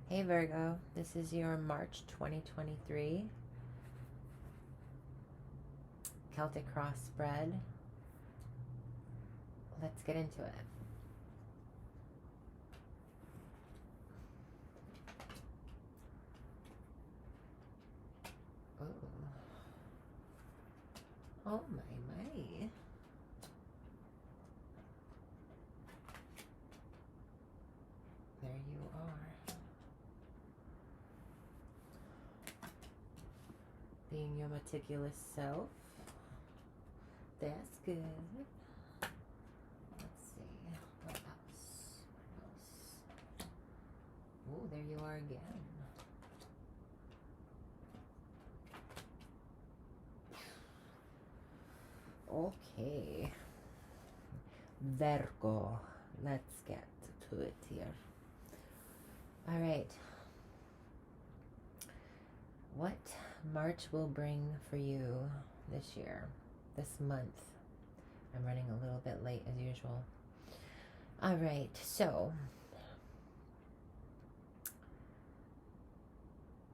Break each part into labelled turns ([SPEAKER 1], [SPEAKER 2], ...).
[SPEAKER 1] Hey Virgo, this is your March 2023 Celtic Cross spread. Let's get into it. Ooh. Oh my. There you are. Being your meticulous self. That's good. Let's see. What else? Oh, there you are again. Okay. Virgo. Let's get to it here. All right. What March will bring for you this year, this month. I'm running a little bit late as usual. All right, so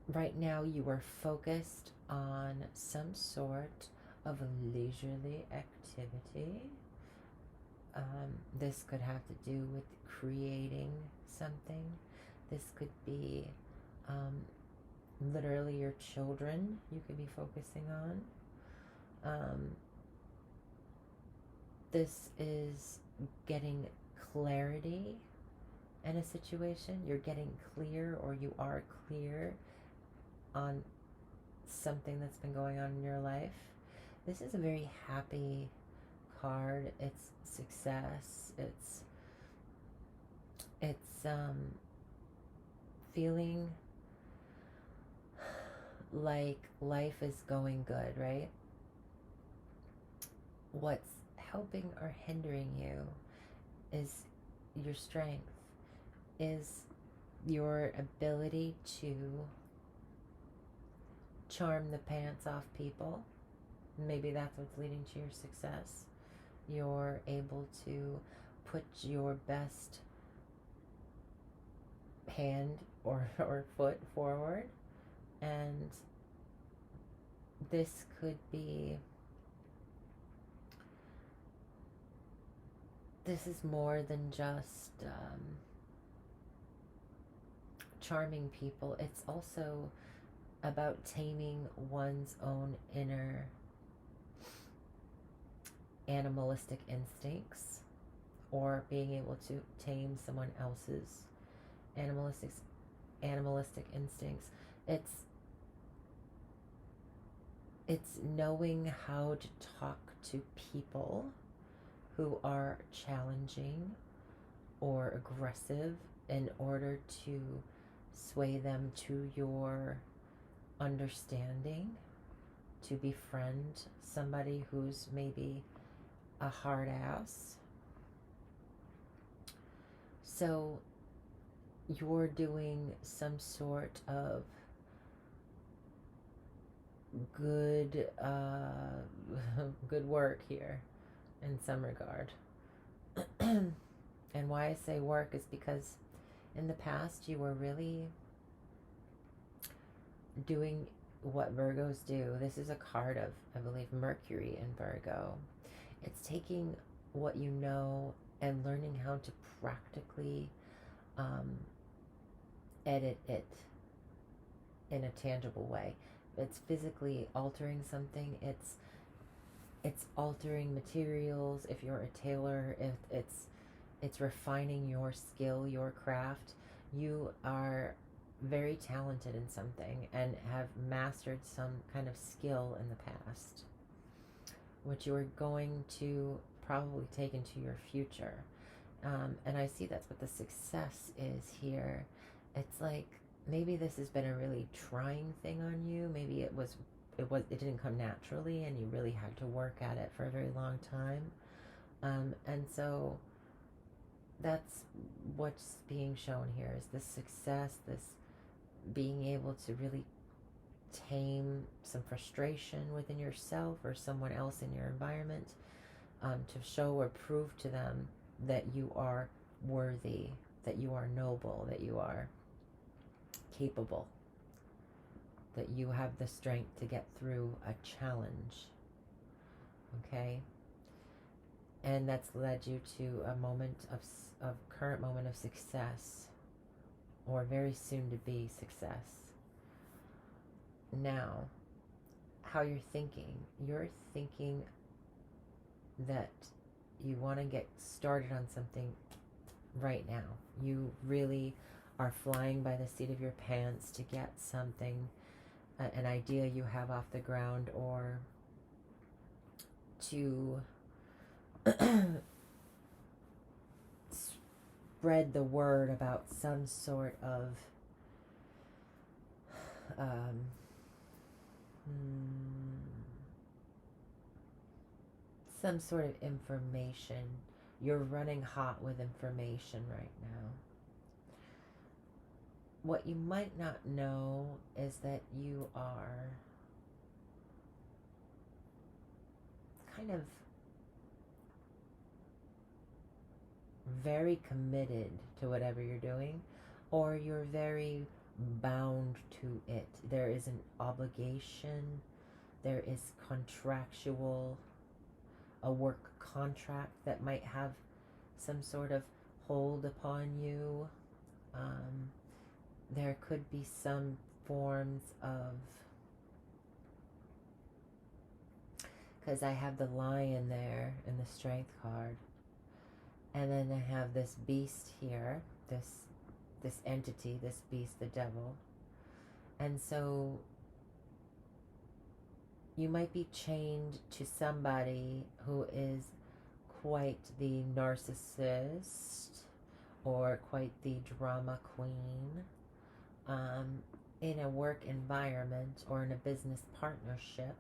[SPEAKER 1] right now you are focused on some sort of a leisurely activity. This could have to do with creating something. This could be literally your children you could be focusing on. This is getting clarity in a situation. You're getting clear, or you are clear on something that's been going on in your life. This is a very happy card. It's success. It's feeling like life is going good, right? What's helping or hindering you is your strength, is your ability to charm the pants off people. Maybe that's what's leading to your success. You're able to put your best hand or foot forward, and this could be, this is more than just charming people. It's also about taming one's own inner animalistic instincts, or being able to tame someone else's animalistic instincts. It's knowing how to talk to people who are challenging or aggressive in order to sway them to your understanding, to befriend somebody who's maybe a hard ass. So you're doing some sort of good good work here in some regard. And why I say work is because in the past you were really doing what Virgos do. This is a card of, I believe, Mercury in Virgo. It's taking what you know and learning how to practically edit it in a tangible way. It's physically altering something. It's altering materials. If you're a tailor, if it's refining your skill, your craft. You are very talented in something and have mastered some kind of skill in the past, which you are going to probably take into your future. And I see that's what the success is here. It's like maybe this has been a really trying thing on you. Maybe it didn't come naturally, and you really had to work at it for a very long time. And so that's what's being shown here, is this success, this being able to really tame some frustration within yourself or someone else in your environment, to show or prove to them that you are worthy, that you are noble, that you are capable, that you have the strength to get through a challenge. Okay? And that's led you to a moment of current moment of success, or very soon to be success. Now, how you're thinking that you want to get started on something right now. You really are flying by the seat of your pants to get something, an idea you have off the ground, or to spread the word about some sort of some sort of information. You're running hot with information right now. What you might not know is that you are kind of very committed to whatever you're doing, or you're very bound to it. There is an obligation, there is contractual, a work contract that might have some sort of hold upon you. There could be some forms of, because I have the lion there in the strength card, and then I have this beast here, this entity, this beast, the devil. And so you might be chained to somebody who is quite the narcissist or quite the drama queen, in a work environment or in a business partnership,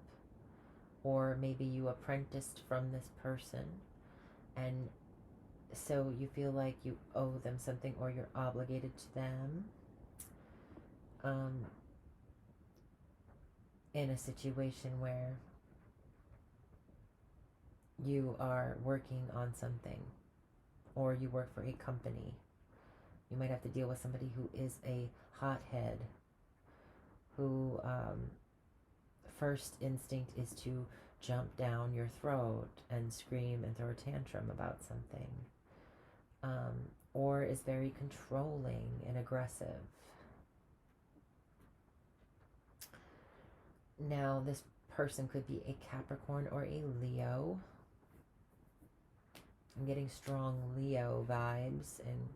[SPEAKER 1] or maybe you apprenticed from this person, and so you feel like you owe them something or you're obligated to them, in a situation where you are working on something, or you work for a company. You might have to deal with somebody who is a hothead, who first instinct is to jump down your throat and scream and throw a tantrum about something, or is very controlling and aggressive. Now, this person could be a Capricorn or a Leo. I'm getting strong Leo vibes, and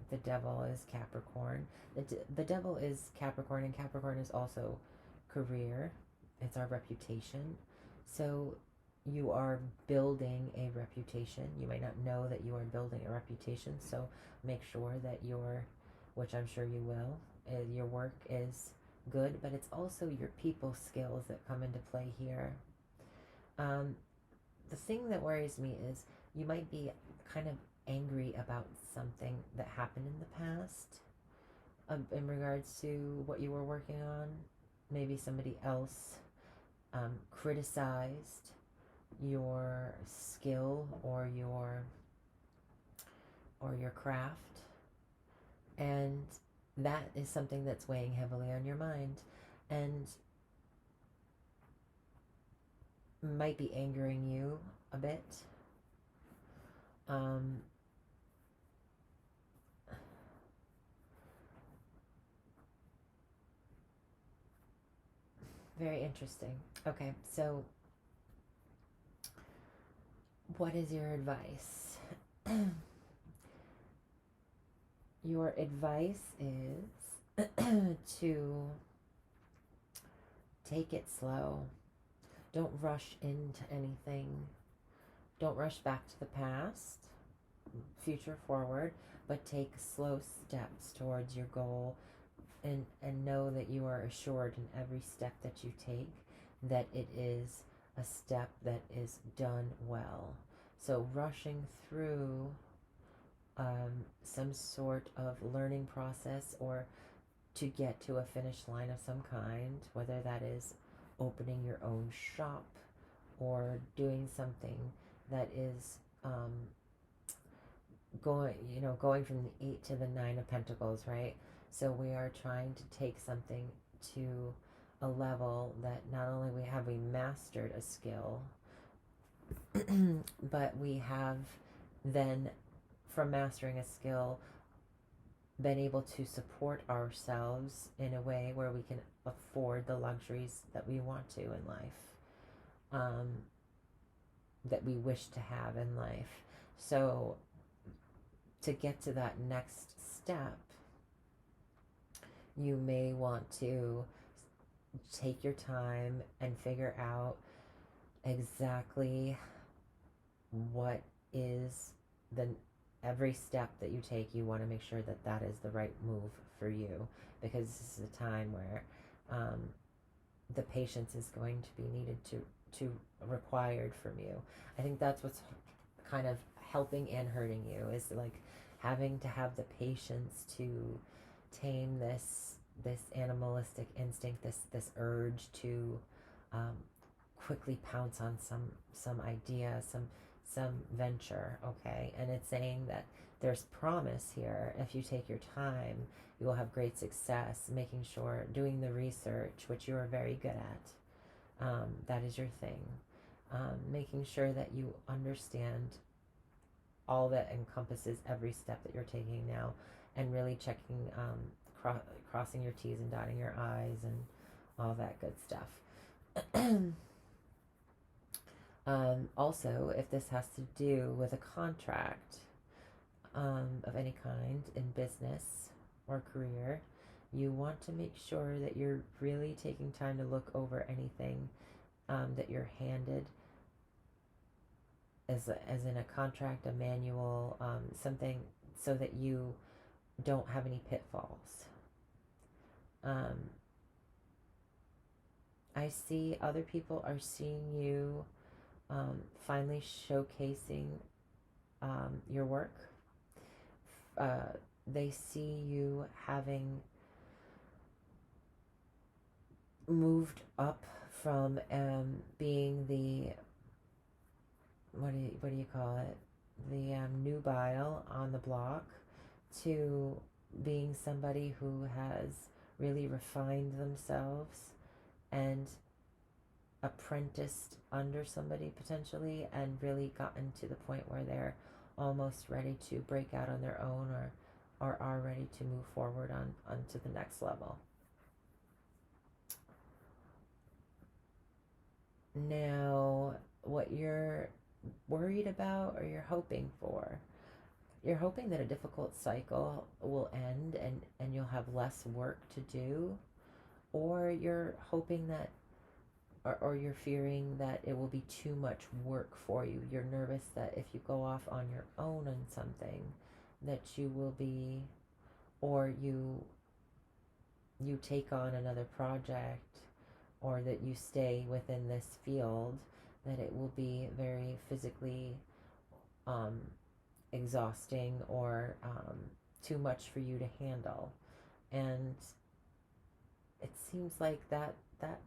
[SPEAKER 1] the devil is Capricorn. The devil is Capricorn, and Capricorn is also career. It's our reputation. So you are building a reputation. You might not know that you are building a reputation, so make sure that which I'm sure you will, your work is good, but it's also your people skills that come into play here. The thing that worries me is you might be kind of angry about something that happened in the past, in regards to what you were working on. Maybe somebody else criticized your skill or your craft, and that is something that's weighing heavily on your mind and might be angering you a bit. Very interesting. Okay, so what is your advice? Your advice is to take it slow. Don't rush into anything. Don't rush back to the past, future forward, but take slow steps towards your goal, and know that you are assured in every step that you take that it is a step that is done well. So rushing through some sort of learning process, or to get to a finish line of some kind, whether that is opening your own shop or doing something that is going from the 8 to the 9 of Pentacles, right? So we are trying to take something to a level that not only have we mastered a skill, but we have then, from mastering a skill, been able to support ourselves in a way where we can afford the luxuries that we want to in life, um, that we wish to have in life. So to get to that next step, you may want to take your time and figure out exactly what is the every step that you take. You want to make sure that that is the right move for you, because this is a time where the patience is going to be needed to required from you. I think that's what's kind of helping and hurting you, is like having to have the patience to tame this animalistic instinct, this urge to um, quickly pounce on some idea, some venture. Okay, and it's saying that there's promise here. If you take your time, you will have great success, making sure, doing the research, which you are very good at. That is your thing. Making sure that you understand all that encompasses every step that you're taking now, and really checking, crossing your T's and dotting your I's and all that good stuff. Also, if this has to do with a contract of any kind in business or career, you want to make sure that you're really taking time to look over anything that you're handed, as in a contract, a manual, something, so that you don't have any pitfalls. I see other people are seeing you finally showcasing your work. They see you having moved up from being the, what do you call it, the nubile on the block, to being somebody who has really refined themselves and apprenticed under somebody potentially, and really gotten to the point where they're almost ready to break out on their own, or are ready to move forward onto the next level. Now, what you're worried about, or you're hoping for, you're hoping that a difficult cycle will end, and you'll have less work to do, or you're hoping that, or you're fearing that it will be too much work for you. You're nervous that if you go off on your own on something, that you will be, or you take on another project, or that you stay within this field, that it will be very physically exhausting, or too much for you to handle. And it seems like that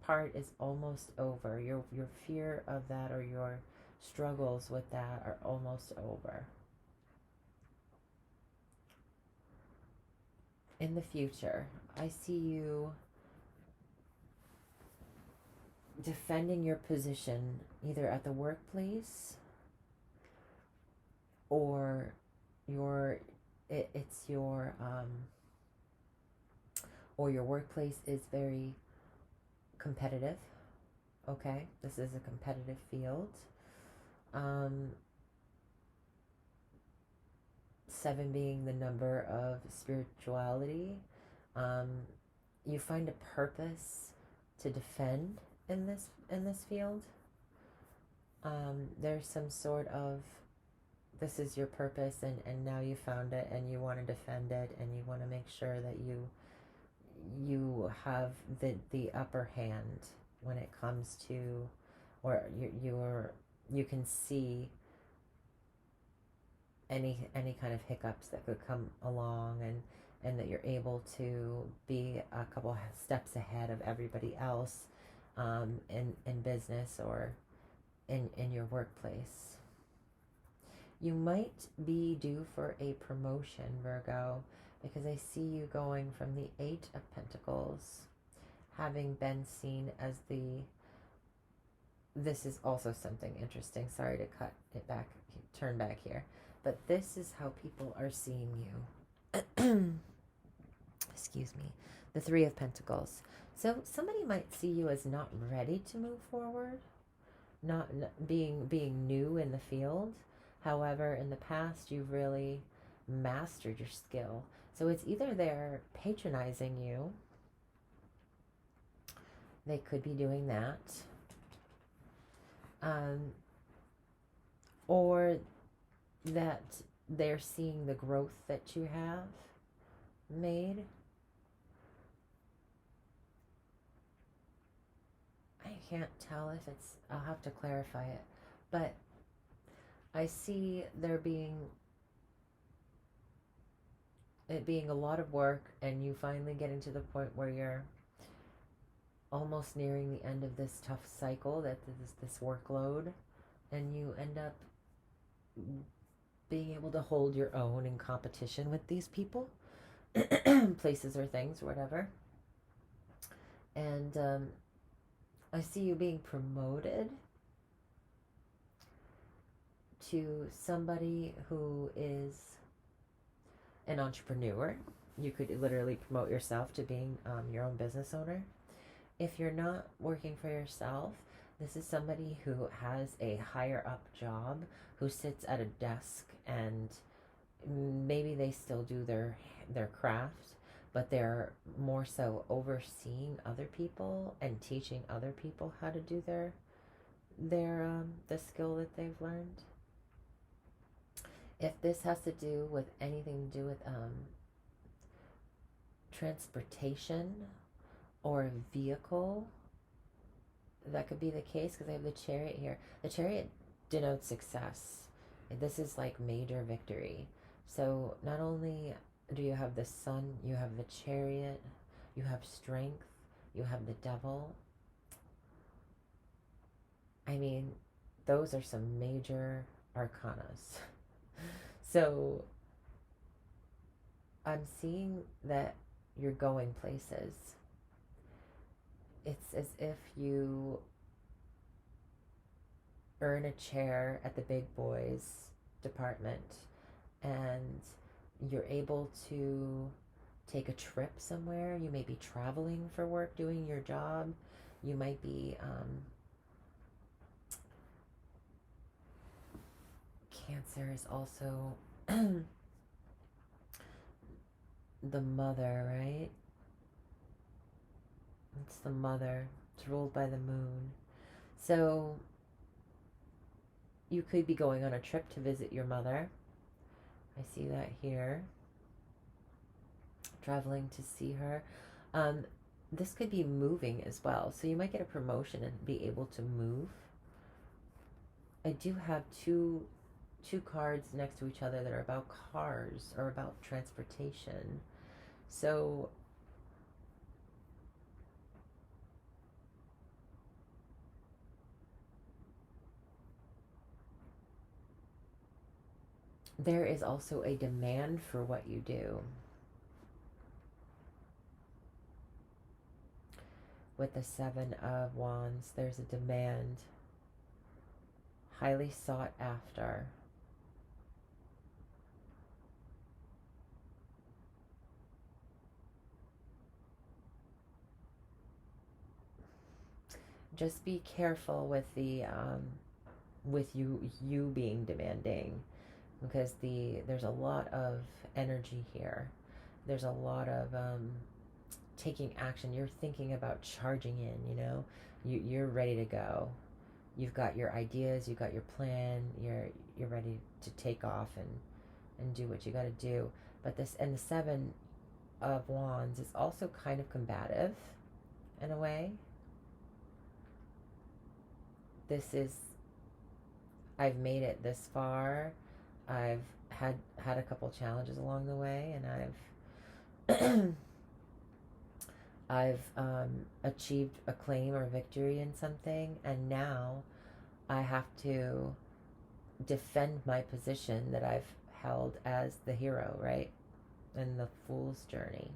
[SPEAKER 1] part is almost over. Your fear of that, or your struggles with that, are almost over. In the future, I see you defending your position, either at the workplace, or it's your or your workplace is very competitive. Okay, this is a competitive field. 7 being the number of spirituality. You find a purpose to defend in this field. There's some sort of, this is your purpose, and now you found it, and you want to defend it, and you want to make sure that you have the upper hand when it comes to, or you can see any kind of hiccups that could come along, and that you're able to be a couple steps ahead of everybody else in business, or in your workplace. You might be due for a promotion, Virgo, because I see you going from the Eight of Pentacles, having been seen as the, this is also something interesting. Sorry to cut it back, turn back here. But this is how people are seeing you. Excuse me. The Three of Pentacles. So somebody might see you as not ready to move forward, not being new in the field. However, in the past, you've really mastered your skill. So it's either they're patronizing you, they could be doing that, or that they're seeing the growth that you have made. I can't tell if it's, I'll have to clarify it, but I see there being, it being a lot of work, and you finally getting to the point where you're almost nearing the end of this tough cycle, that this workload, and you end up being able to hold your own in competition with these people, places or things or whatever. And I see you being promoted to somebody who is an entrepreneur. You could literally promote yourself to being your own business owner. If you're not working for yourself, this is somebody who has a higher up job, who sits at a desk, and maybe they still do their craft, but they're more so overseeing other people and teaching other people how to do their the skill that they've learned. If this has to do with anything to do with transportation or a vehicle, that could be the case, because I have the Chariot here. The Chariot denotes success. This is like major victory. So not only do you have the Sun, you have the Chariot, you have strength, you have the Devil. I mean, those are some major arcanas. So I'm seeing that you're going places. It's as if you earn a chair at the big boys department, and you're able to take a trip somewhere. You may be traveling for work, doing your job. You might be Cancer is also the mother, right? It's the mother. It's ruled by the moon. So you could be going on a trip to visit your mother. I see that here. Traveling to see her. This could be moving as well. So you might get a promotion and be able to move. I do have two cards next to each other that are about cars or about transportation. So there is also a demand for what you do. With the Seven of Wands, there's a demand, highly sought after. Just be careful with the with you being demanding, because there's a lot of energy here. There's a lot of taking action. You're thinking about charging in, you know. You're ready to go. You've got your ideas, you've got your plan, you're ready to take off and do what you got to do. But this, and the Seven of Wands is also kind of combative in a way. This is, I've made it this far. I've had a couple challenges along the way, and I've achieved acclaim or victory in something, and now I have to defend my position that I've held as the hero, right? and the Fool's journey.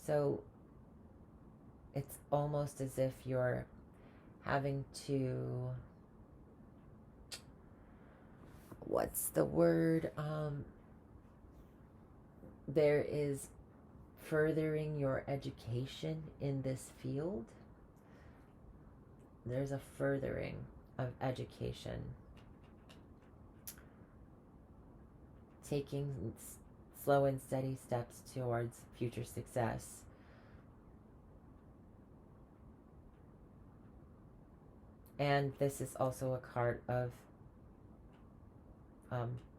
[SPEAKER 1] So it's almost as if you're having to, what's the word? There is furthering your education in this field. There's a furthering of education. Taking slow and steady steps towards future success. And this is also a card of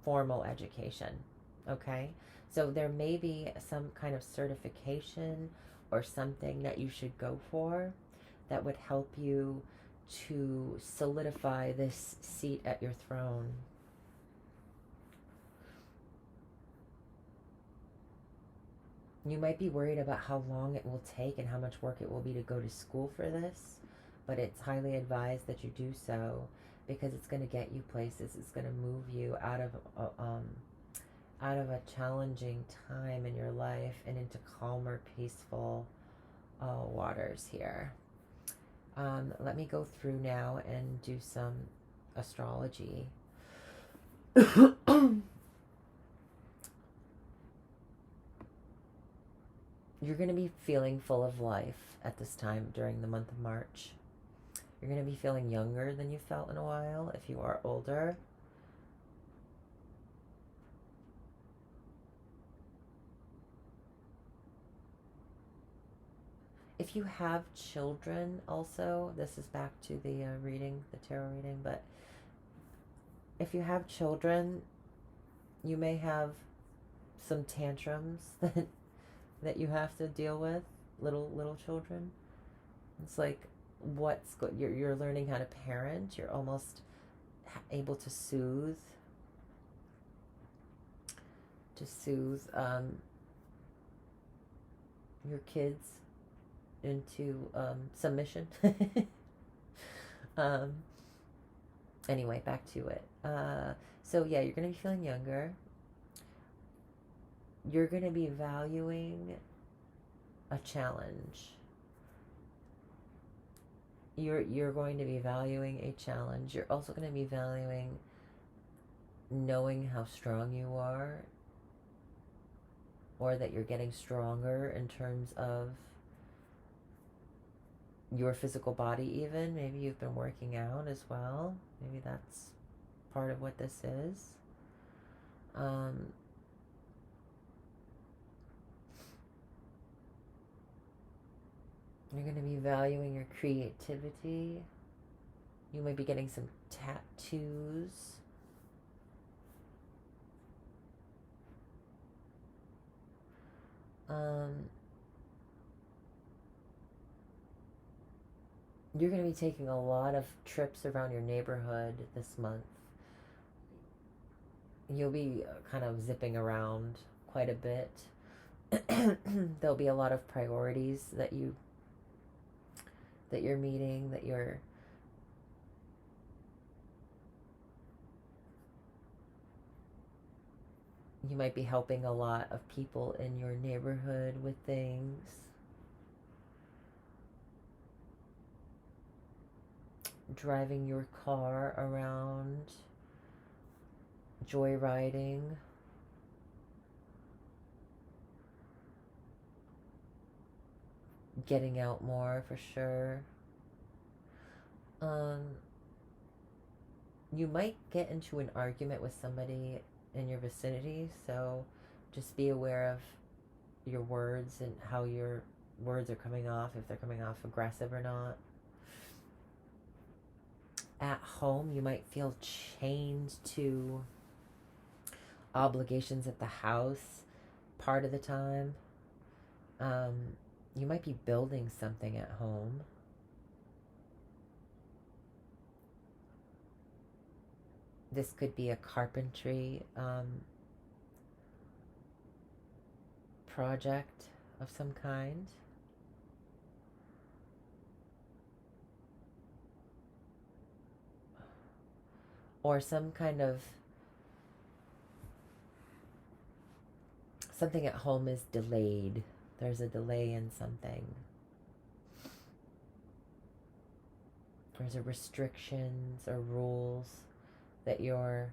[SPEAKER 1] formal education. Okay? So there may be some kind of certification or something that you should go for that would help you to solidify this seat at your throne. You might be worried about how long it will take and how much work it will be to go to school for this, but it's highly advised that you do so because it's going to get you places. It's going to move you out of a challenging time in your life and into calmer, peaceful waters here. Let me go through now and do some astrology. You're going to be feeling full of life at this time during the month of March. You're going to be feeling younger than you felt in a while if you are older. If you have children also, this is back to the reading, the tarot reading, but if you have children, you may have some tantrums that you have to deal with, little children. It's like you're learning how to parent. You're almost able to soothe your kids into submission. Anyway, back to it. So yeah, you're gonna be feeling younger. You're going to be valuing a challenge. You're going to be valuing a challenge. You're also going to be valuing knowing how strong you are, or that you're getting stronger in terms of your physical body even. Maybe you've been working out as well. Maybe that's part of what this is. You're going to be valuing your creativity. You might be getting some tattoos. You're going to be taking a lot of trips around your neighborhood this month. You'll be kind of zipping around quite a bit. There'll be a lot of priorities that you're meeting, that you might be helping a lot of people in your neighborhood with things. Driving your car around, joyriding. Getting out more for sure. You might get into an argument with somebody in your vicinity, so just be aware of your words and how your words are coming off, if they're coming off aggressive or not. At home, you might feel chained to obligations at the house part of the time. You might be building something at home. This could be a carpentry project of some kind. Or some kind of something at home is delayed. There's a delay in something. There's a restrictions or rules that you're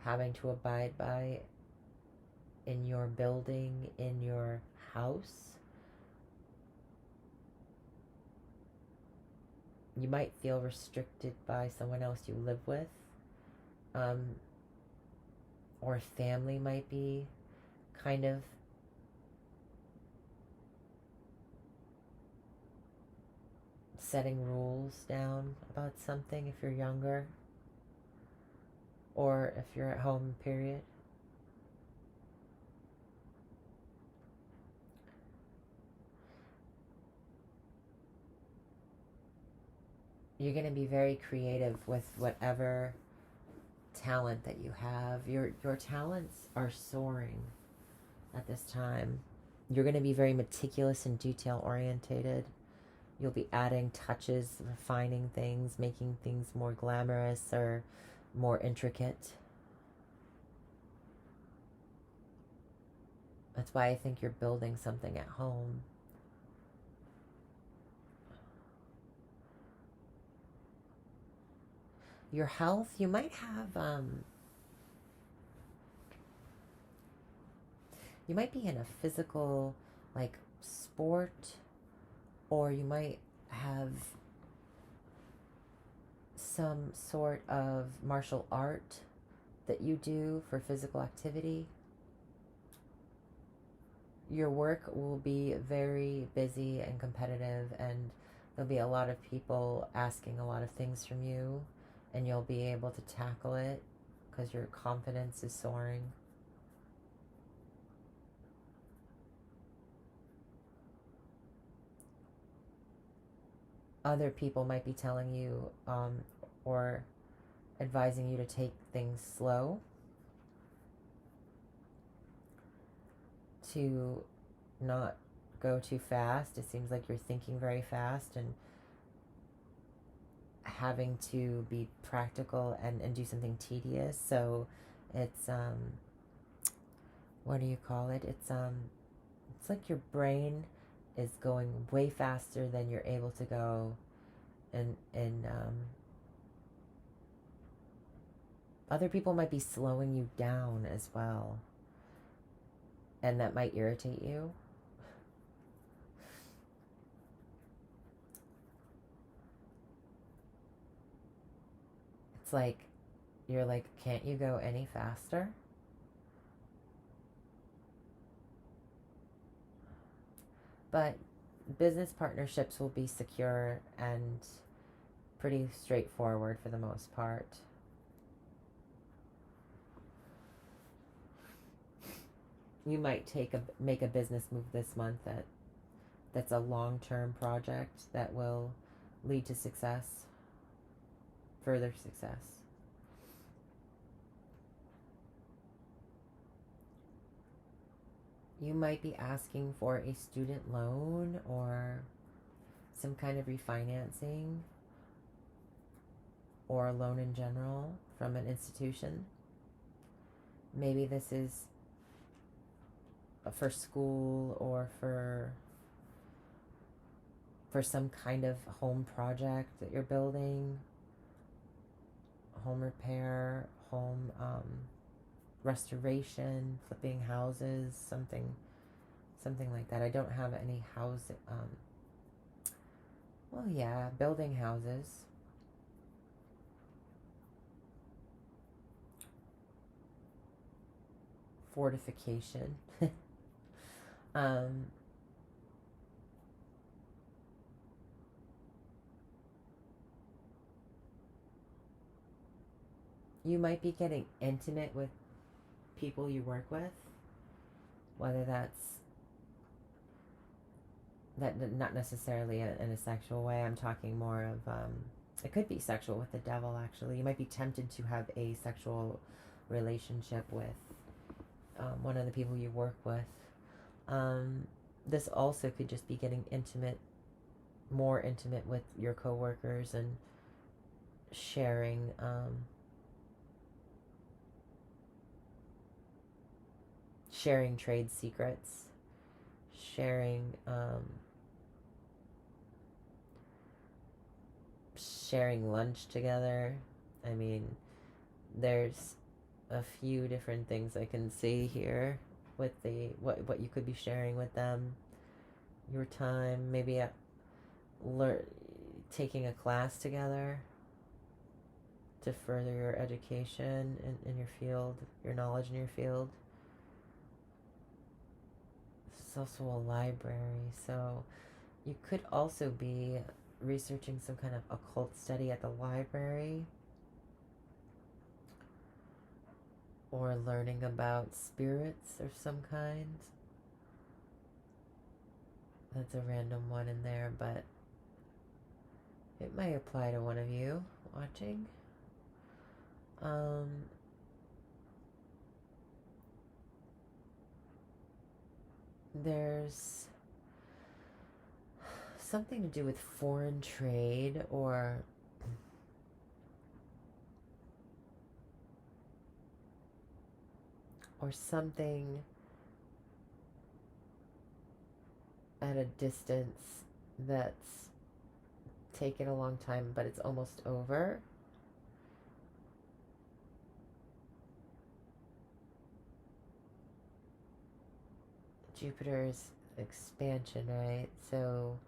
[SPEAKER 1] having to abide by in your building, in your house. You might feel restricted by someone else you live with, or family might be kind of setting rules down about something if you're younger, or if you're at home, period. You're going to be very creative with whatever talent that you have. Your talents are soaring at this time. You're going to be very meticulous and detail orientated. You'll be adding touches, refining things, making things more glamorous or more intricate. That's why I think you're building something at home. Your health, you might have, you might be in a physical, like, sport, or you might have some sort of martial art that you do for physical activity. Your work will be very busy and competitive, and there'll be a lot of people asking a lot of things from you, and you'll be able to tackle it because your confidence is soaring. Other people might be telling you or advising you to take things slow, to not go too fast. It seems like you're thinking very fast and having to be practical and do something tedious. So it's what do you call it? It's like your brain is going way faster than you're able to go, and other people might be slowing you down as well, and that might irritate you. It's like you're like, can't you go any faster? But business partnerships will be secure and pretty straightforward for the most part. You might make a business move this month that's a long-term project that will lead to success, further success. You might be asking for a student loan or some kind of refinancing or a loan in general from an institution. Maybe this is for school or for some kind of home project that you're building, home repair, home restoration, flipping houses, something like that. I don't have any house. Well, yeah, building houses. Fortification. You might be getting intimate with people you work with, whether that's not necessarily in a sexual way. I'm talking more of it could be sexual with the devil. Actually, you might be tempted to have a sexual relationship with one of the people you work with. This also could just be getting more intimate with your coworkers and sharing sharing trade secrets, sharing lunch together. I mean, there's a few different things I can see here with the what you could be sharing with them. Your time, maybe taking a class together to further your education in your field, your knowledge in your field. It's also a library, so you could also be researching some kind of occult study at the library, or learning about spirits of some kind. That's a random one in there, but it might apply to one of you watching. There's something to do with foreign trade, or something at a distance that's taken a long time, but it's almost over. Jupiter's expansion, right? So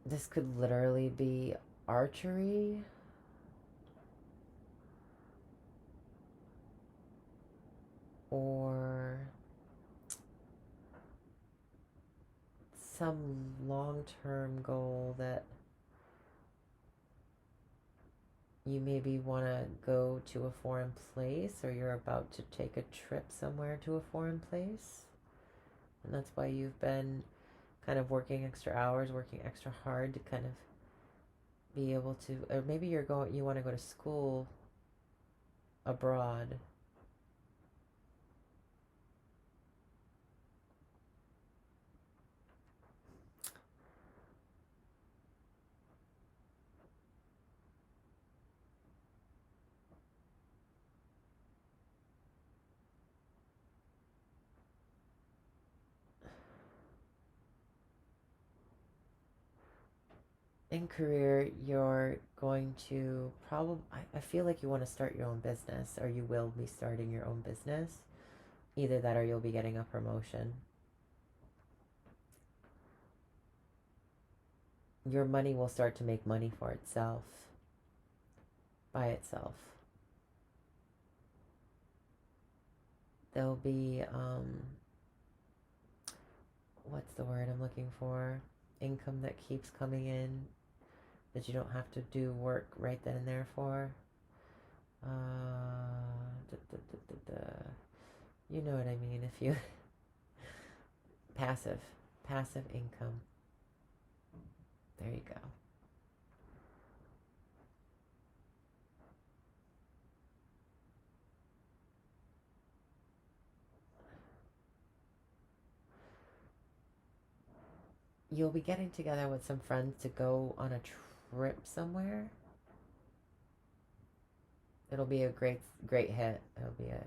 [SPEAKER 1] this could literally be archery, or some long-term goal that you maybe want to go to a foreign place, or you're about to take a trip somewhere to a foreign place. And that's why you've been kind of working extra hours, working extra hard to kind of be able to, or maybe you want to go to school abroad. In career, you're going to I feel like you want to start your own business, or you will be starting your own business. Either that, or you'll be getting a promotion. Your money will start to make money for itself, by itself. There'll be, what's the word I'm looking for? Income that keeps coming in, that you don't have to do work right then and there for. You know what I mean. If you passive income. There you go. You'll be getting together with some friends to go on a trip somewhere. It'll be a great hit. It'll be a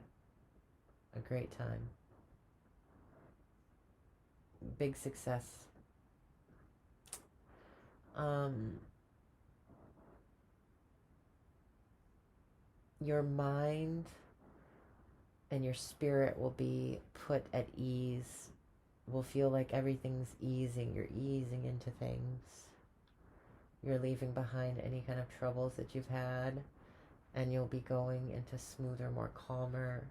[SPEAKER 1] great time. Big success. Your mind and your spirit will be put at ease. Will feel like everything's easing. You're easing into things. You're leaving behind any kind of troubles that you've had, and you'll be going into smoother, more calmer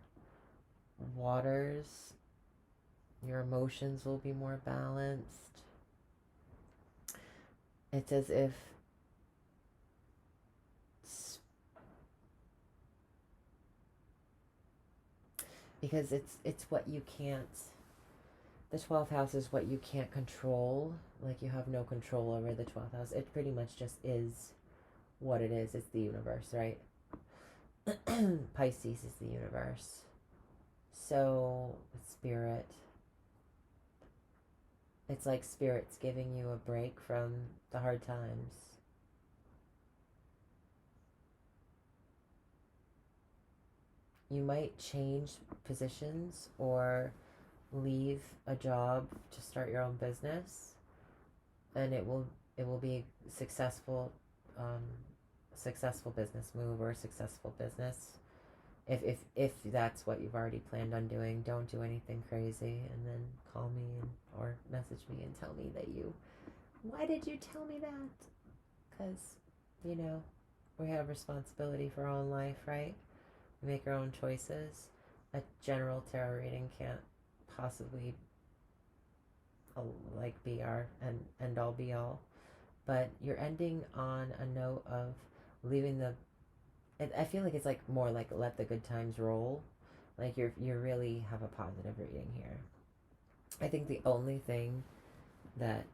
[SPEAKER 1] waters. Your emotions will be more balanced. It's as if because it's what you can't, the 12th house is what you can't control. Like, you have no control over the 12th house. It pretty much just is what it is. It's the universe, right? Pisces is the universe. So, spirit. It's like spirit's giving you a break from the hard times. you might change positions or leave a job to start your own business, and it will be successful, um, successful business move or a successful business. If that's what you've already planned on doing, don't do anything crazy, and then call me or message me and tell me that why did you tell me that? Because, you know, we have responsibility for our own life, right? We make our own choices. A general tarot reading can't possibly like be our end all be all. But you're ending on a note of leaving the. I feel like it's like more like let the good times roll. Like you really have a positive reading here. I think the only thing that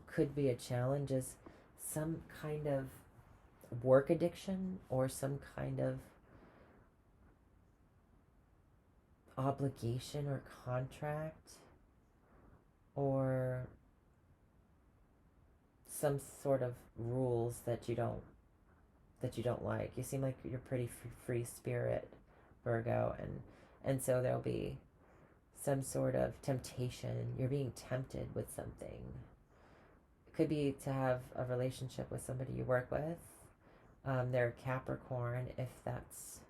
[SPEAKER 1] could be a challenge is some kind of work addiction or some kind of obligation or contract or some sort of rules that you don't like. You seem like you're pretty free spirit, Virgo, and so there'll be some sort of temptation. You're being tempted with something. It could be to have a relationship with somebody you work with. They're Capricorn, if that's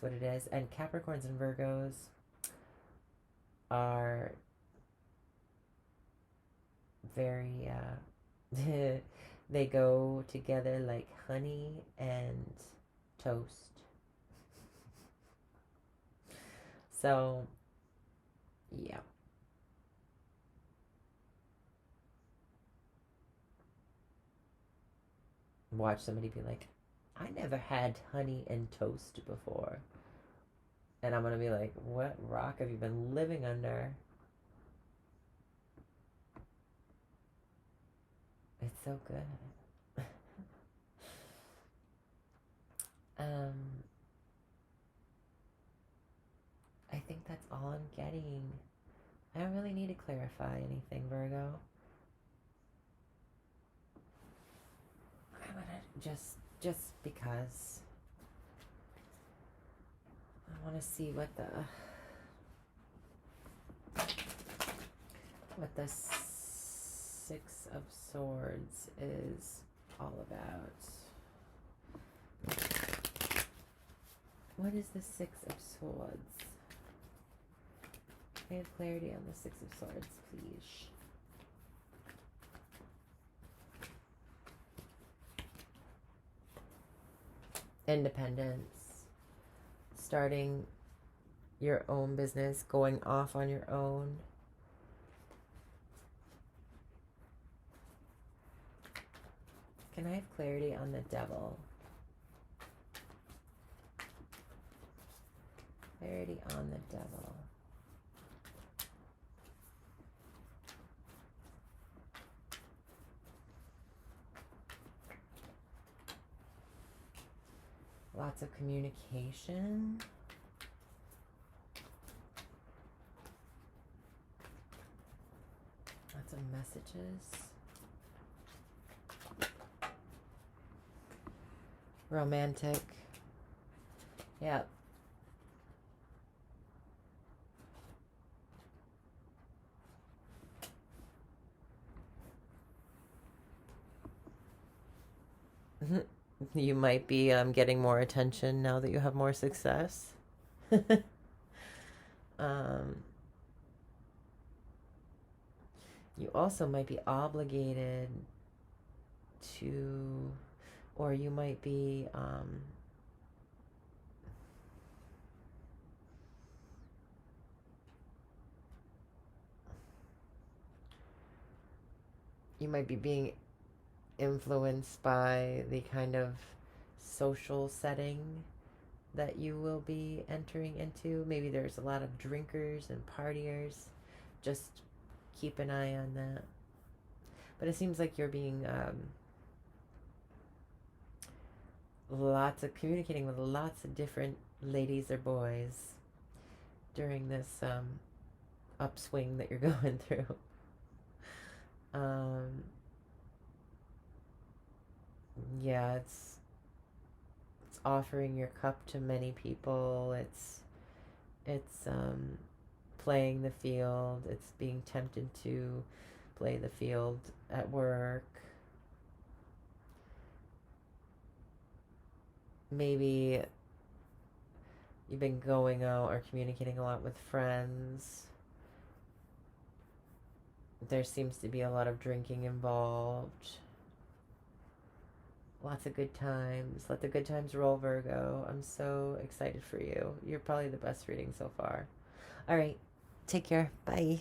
[SPEAKER 1] what it is. And Capricorns and Virgos are very they go together like honey and toast. So yeah. Watch somebody be like, I never had honey and toast before. And I'm going to be like, what rock have you been living under? It's so good. I think that's all I'm getting. I don't really need to clarify anything, Virgo. I'm gonna just because I want to see what the Six of Swords is all about. What is the Six of Swords? I have clarity on the Six of Swords, please. Independence, starting your own business, going off on your own. Can I have clarity on the Devil? Clarity on the Devil. Lots of communication. Lots of messages. Romantic. Yeah. You might be getting more attention now that you have more success. You also might be obligated to, or you might be being influenced by the kind of social setting that you will be entering into. Maybe there's a lot of drinkers and partiers. Just keep an eye on that. But it seems like you're being communicating with lots of different ladies or boys during this upswing that you're going through. Yeah, it's offering your cup to many people. It's playing the field. It's being tempted to play the field at work. Maybe you've been going out or communicating a lot with friends. There seems to be a lot of drinking involved. Lots of good times. Let the good times roll, Virgo. I'm so excited for you. You're probably the best reading so far. All right. Take care. Bye.